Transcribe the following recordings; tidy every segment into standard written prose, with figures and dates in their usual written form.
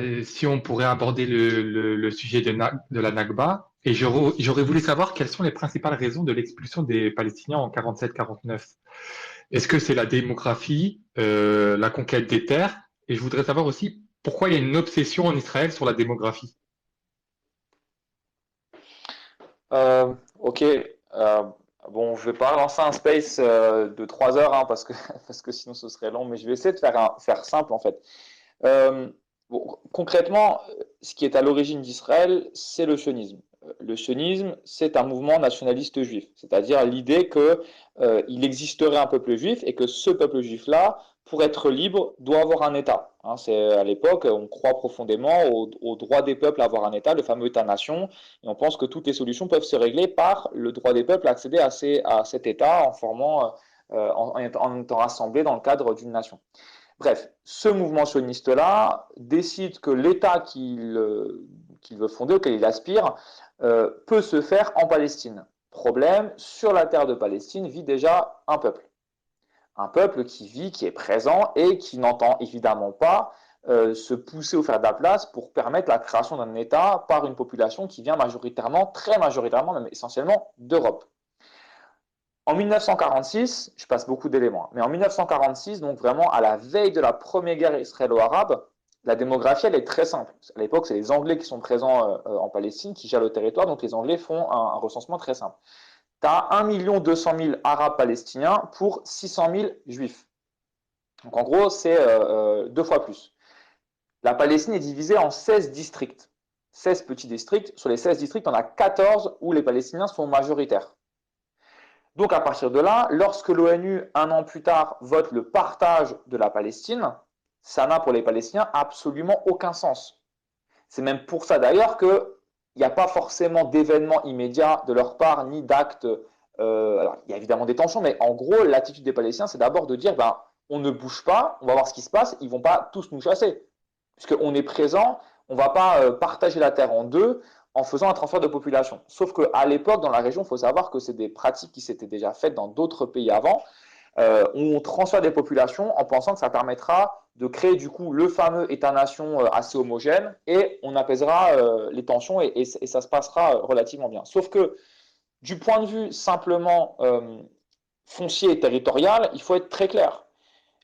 Si on pourrait aborder le sujet de la Nakba, et j'aurais voulu savoir quelles sont les principales raisons de l'expulsion des Palestiniens en 47-49. Est-ce que c'est la démographie, la conquête des terres? Et je voudrais savoir aussi pourquoi il y a une obsession en Israël sur la démographie. Ok. Bon, je vais pas lancer un space de 3 heures hein, parce que, parce que sinon ce serait long, mais je vais essayer de faire simple en fait. Euh, bon, concrètement, ce qui est à l'origine d'Israël, c'est le sionisme. Le sionisme, c'est un mouvement nationaliste juif, c'est-à-dire l'idée que il existerait un peuple juif et que ce peuple juif-là, pour être libre, doit avoir un État. Hein, c'est à l'époque, on croit profondément au droit des peuples à avoir un État, le fameux État-nation, et on pense que toutes les solutions peuvent se régler par le droit des peuples à accéder à cet État en formant, en étant rassemblés dans le cadre d'une nation. Bref, ce mouvement sioniste-là décide que l'État qu'il veut fonder, auquel il aspire, peut se faire en Palestine. Problème, sur la terre de Palestine vit déjà un peuple. Un peuple qui vit, qui est présent et qui n'entend évidemment pas se pousser ou faire de la place pour permettre la création d'un État par une population qui vient majoritairement, très majoritairement, même essentiellement d'Europe. En 1946, je passe beaucoup d'éléments, mais en 1946, donc vraiment à la veille de la première guerre israélo-arabe, la démographie, elle est très simple. À l'époque, c'est les Anglais qui sont présents en Palestine, qui gèrent le territoire, donc les Anglais font un recensement très simple. Tu as 1 200 000 Arabes palestiniens pour 600 000 Juifs. Donc en gros, c'est 2 fois plus. La Palestine est divisée en 16 districts. 16 petits districts. Sur les 16 districts, on a 14 où les Palestiniens sont majoritaires. Donc à partir de là, lorsque l'ONU, un an plus tard, vote le partage de la Palestine, ça n'a pour les Palestiniens absolument aucun sens. C'est même pour ça d'ailleurs qu'il n'y a pas forcément d'événements immédiats de leur part, ni d'actes. Alors, il y a évidemment des tensions, mais en gros, l'attitude des Palestiniens, c'est d'abord de dire ben, on ne bouge pas, on va voir ce qui se passe, ils ne vont pas tous nous chasser. Puisqu'on est présent, on ne va pas partager la terre en deux en faisant un transfert de population. Sauf qu'à l'époque, dans la région, il faut savoir que c'est des pratiques qui s'étaient déjà faites dans d'autres pays avant, où on transfère des populations en pensant que ça permettra de créer du coup le fameux État-nation assez homogène et on apaisera les tensions et ça se passera relativement bien. Sauf que du point de vue simplement foncier et territorial, il faut être très clair.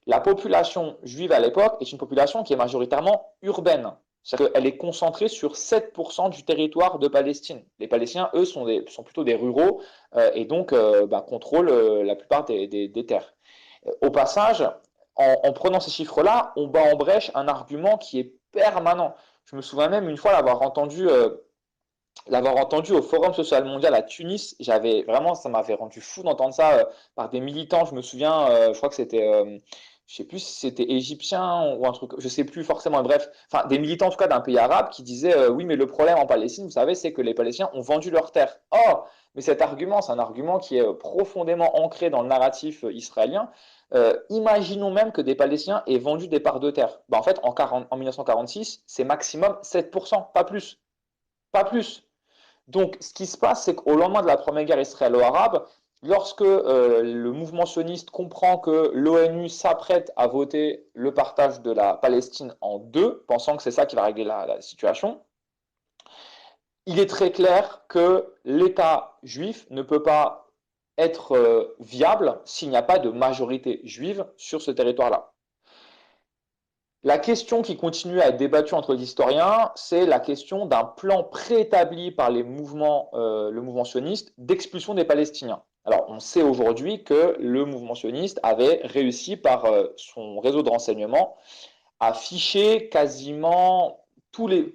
La population juive à l'époque est une population qui est majoritairement urbaine. C'est-à-dire qu'elle est concentrée sur 7% du territoire de Palestine. Les Palestiniens, eux, sont plutôt des ruraux et donc contrôlent la plupart des terres. Au passage, en prenant ces chiffres-là, on bat en brèche un argument qui est permanent. Je me souviens même une fois l'avoir entendu au Forum social mondial à Tunis. J'avais vraiment, ça m'avait rendu fou d'entendre ça par des militants. Je me souviens, je crois que c'était, je sais plus si c'était égyptien ou un truc, je sais plus forcément. Bref, enfin des militants en tout cas d'un pays arabe qui disaient oui, mais le problème en Palestine, vous savez, c'est que les Palestiniens ont vendu leurs terres. Oh, mais cet argument, c'est un argument qui est profondément ancré dans le narratif israélien. Imaginons même que des Palestiniens aient vendu des parts de terre. Ben, en fait, en 1946, c'est maximum 7%, pas plus. Pas plus. Donc, ce qui se passe, c'est qu'au lendemain de la première guerre israélo-arabe, lorsque le mouvement sioniste comprend que l'ONU s'apprête à voter le partage de la Palestine en deux, pensant que c'est ça qui va régler la situation, il est très clair que l'État juif ne peut pas être viable s'il n'y a pas de majorité juive sur ce territoire-là. La question qui continue à être débattue entre les historiens, c'est la question d'un plan préétabli par le mouvement sioniste d'expulsion des Palestiniens. Alors, on sait aujourd'hui que le mouvement sioniste avait réussi par son réseau de renseignement à ficher quasiment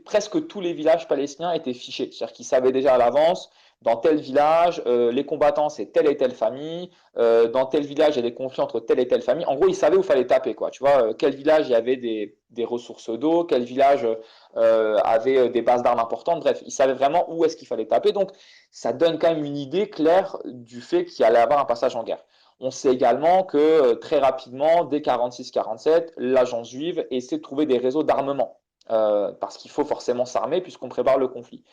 presque tous les villages palestiniens étaient fichés. C'est-à-dire qu'ils savaient déjà à l'avance, dans tel village, les combattants, c'est telle et telle famille, dans tel village, il y a des conflits entre telle et telle famille. En gros, ils savaient où il fallait taper, quoi. Tu vois, quel village il y avait des ressources d'eau, quel village avait des bases d'armes importantes. Bref, ils savaient vraiment où est-ce qu'il fallait taper. Donc, ça donne quand même une idée claire du fait qu'il allait avoir un passage en guerre. On sait également que très rapidement, dès 46-47, l'agence juive essaie de trouver des réseaux d'armement, parce qu'il faut forcément s'armer puisqu'on prépare le conflit.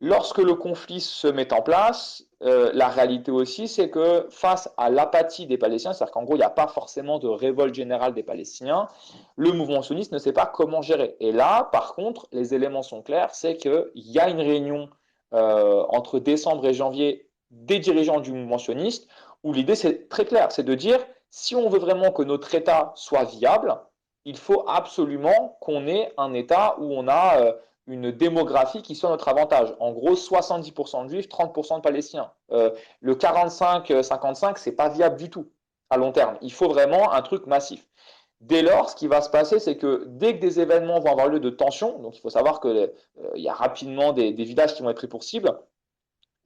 Lorsque le conflit se met en place, la réalité aussi, c'est que face à l'apathie des Palestiniens, c'est-à-dire qu'en gros, il n'y a pas forcément de révolte générale des Palestiniens, le mouvement sioniste ne sait pas comment gérer. Et là, par contre, les éléments sont clairs, c'est qu'il y a une réunion entre décembre et janvier des dirigeants du mouvement sioniste, où l'idée, c'est très clair, c'est de dire, si on veut vraiment que notre État soit viable, il faut absolument qu'on ait un État où on a une démographie qui soit notre avantage. En gros, 70% de juifs, 30% de palestiniens. Le 45-55, c'est pas viable du tout à long terme. Il faut vraiment un truc massif. Dès lors, ce qui va se passer, c'est que dès que des événements vont avoir lieu de tension, donc il faut savoir qu'il y a rapidement des villages qui vont être pris pour cible,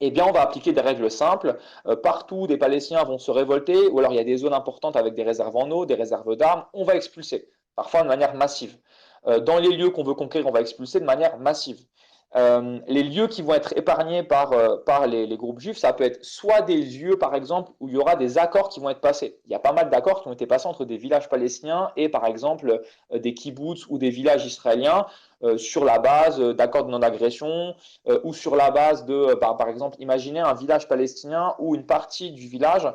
eh bien, on va appliquer des règles simples. Partout, des Palestiniens vont se révolter, ou alors il y a des zones importantes avec des réserves en eau, des réserves d'armes, on va expulser, parfois de manière massive. Dans les lieux qu'on veut conquérir, on va expulser de manière massive. Les lieux qui vont être épargnés par les groupes juifs, ça peut être soit des lieux, par exemple, où il y aura des accords qui vont être passés. Il y a pas mal d'accords qui ont été passés entre des villages palestiniens et, par exemple, des kibbutz ou des villages israéliens sur la base d'accords de non-agression ou sur la base de, par exemple, imaginez un village palestinien où une partie du village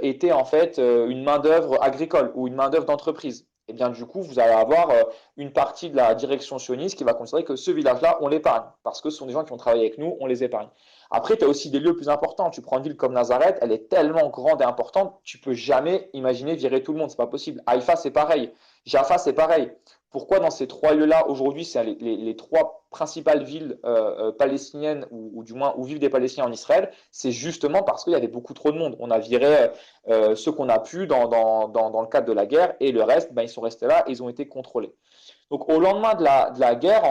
était en fait une main-d'œuvre agricole ou une main-d'œuvre d'entreprise. Et bien du coup, vous allez avoir une partie de la direction sioniste qui va considérer que ce village-là, on l'épargne, parce que ce sont des gens qui ont travaillé avec nous, on les épargne. Après, tu as aussi des lieux plus importants. Tu prends une ville comme Nazareth, elle est tellement grande et importante, tu peux jamais imaginer virer tout le monde, c'est pas possible. Haïfa, c'est pareil. Jaffa, c'est pareil. Pourquoi dans ces trois lieux-là, aujourd'hui, c'est les trois principales villes palestiniennes, ou du moins où vivent des Palestiniens en Israël, c'est justement parce qu'il y avait beaucoup trop de monde. On a viré ceux qu'on a pu dans le cadre de la guerre, et le reste, ben, ils sont restés là et ils ont été contrôlés. Donc au lendemain de la guerre,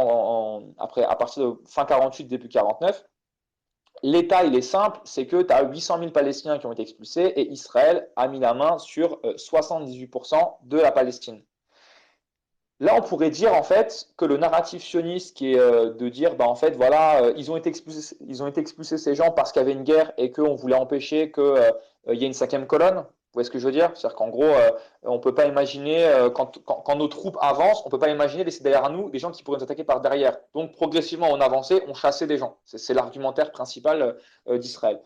après, à partir de fin 48, début 49, l'état, il est simple, c'est que tu as 800 000 Palestiniens qui ont été expulsés et Israël a mis la main sur 78% de la Palestine. Là, on pourrait dire en fait que le narratif sioniste qui est de dire, bah, en fait, voilà, ils ont été expulsés ces gens parce qu'il y avait une guerre et qu'on voulait empêcher qu'il y ait une cinquième colonne. Vous voyez ce que je veux dire? C'est-à-dire qu'en gros, on ne peut pas imaginer, quand nos troupes avancent, on ne peut pas imaginer laisser derrière nous des gens qui pourraient nous attaquer par derrière. Donc, progressivement, on avançait, on chassait des gens. C'est l'argumentaire principal d'Israël.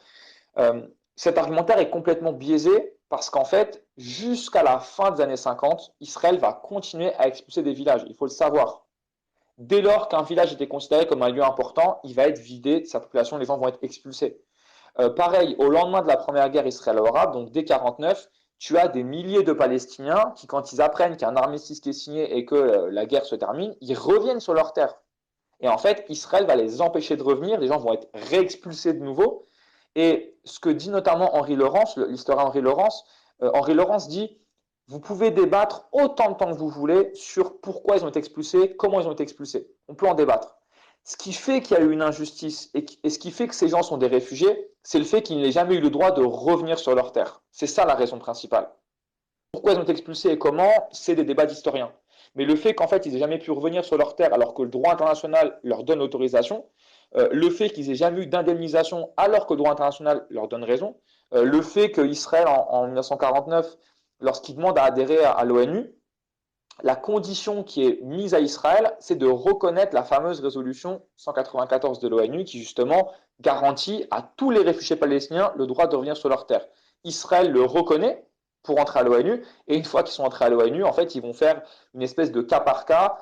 Cet argumentaire est complètement biaisé parce qu'en fait, jusqu'à la fin des années 50, Israël va continuer à expulser des villages. Il faut le savoir. Dès lors qu'un village était considéré comme un lieu important, il va être vidé de sa population, les gens vont être expulsés. Pareil, au lendemain de la première guerre israélo-arabe, donc dès 49, tu as des milliers de Palestiniens qui, quand ils apprennent qu'il y a un armistice qui est signé et que la guerre se termine, ils reviennent sur leurs terres. Et en fait, Israël va les empêcher de revenir, les gens vont être réexpulsés de nouveau. Et ce que dit notamment Henri Laurence, l'historien Henri Laurence dit, vous pouvez débattre autant de temps que vous voulez sur pourquoi ils ont été expulsés, comment ils ont été expulsés. On peut en débattre. Ce qui fait qu'il y a eu une injustice et ce qui fait que ces gens sont des réfugiés, c'est le fait qu'ils n'aient jamais eu le droit de revenir sur leur terre. C'est ça la raison principale. Pourquoi ils ont été expulsés et comment, c'est des débats d'historiens. Mais le fait qu'en fait ils n'aient jamais pu revenir sur leur terre alors que le droit international leur donne l'autorisation, le fait qu'ils n'aient jamais eu d'indemnisation alors que le droit international leur donne raison, le fait qu'Israël en 1949, lorsqu'il demande à adhérer à l'ONU, la condition qui est mise à Israël, c'est de reconnaître la fameuse résolution 194 de l'ONU qui justement garantit à tous les réfugiés palestiniens le droit de revenir sur leur terre. Israël le reconnaît pour entrer à l'ONU, et une fois qu'ils sont entrés à l'ONU, en fait, ils vont faire une espèce de cas par cas,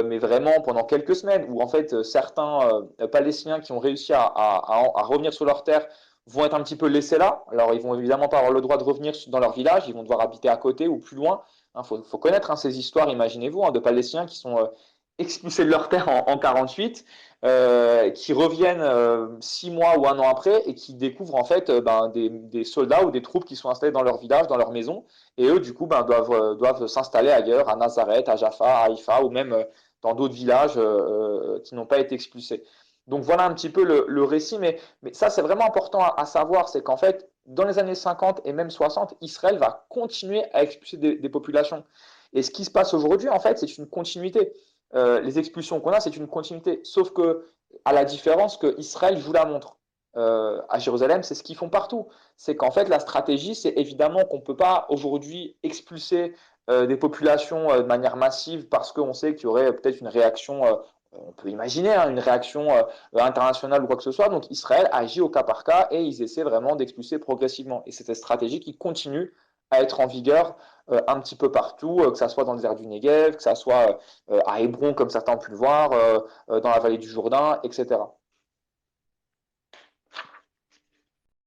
mais vraiment pendant quelques semaines, où en fait certains Palestiniens qui ont réussi à revenir sur leur terre vont être un petit peu laissés là. Alors, ils vont évidemment pas avoir le droit de revenir dans leur village, ils vont devoir habiter à côté ou plus loin. Faut connaître ces histoires, imaginez-vous, de Palestiniens qui sont expulsés de leur terre en 48, qui reviennent 6 mois ou un an après et qui découvrent en fait des soldats ou des troupes qui sont installés dans leur village, dans leur maison, et eux du coup doivent s'installer ailleurs, à Nazareth, à Jaffa, à Haïfa ou même dans d'autres villages qui n'ont pas été expulsés. Donc voilà un petit peu le récit, mais ça c'est vraiment important à savoir, c'est qu'en fait dans les années 50 et même 60, Israël va continuer à expulser des populations. Et ce qui se passe aujourd'hui, en fait, c'est une continuité. Les expulsions qu'on a, c'est une continuité. Sauf que, à la différence que Israël joue la montre. À Jérusalem, c'est ce qu'ils font partout. C'est qu'en fait, la stratégie, c'est évidemment qu'on ne peut pas aujourd'hui expulser des populations de manière massive parce qu'on sait qu'il y aurait peut-être une réaction on peut imaginer une réaction internationale ou quoi que ce soit. Donc Israël agit au cas par cas et ils essaient vraiment d'expulser progressivement. Et c'est cette stratégie qui continue à être en vigueur un petit peu partout, que ça soit dans le désert du Negev, que ça soit à Hébron, comme certains ont pu le voir, dans la vallée du Jourdain, etc.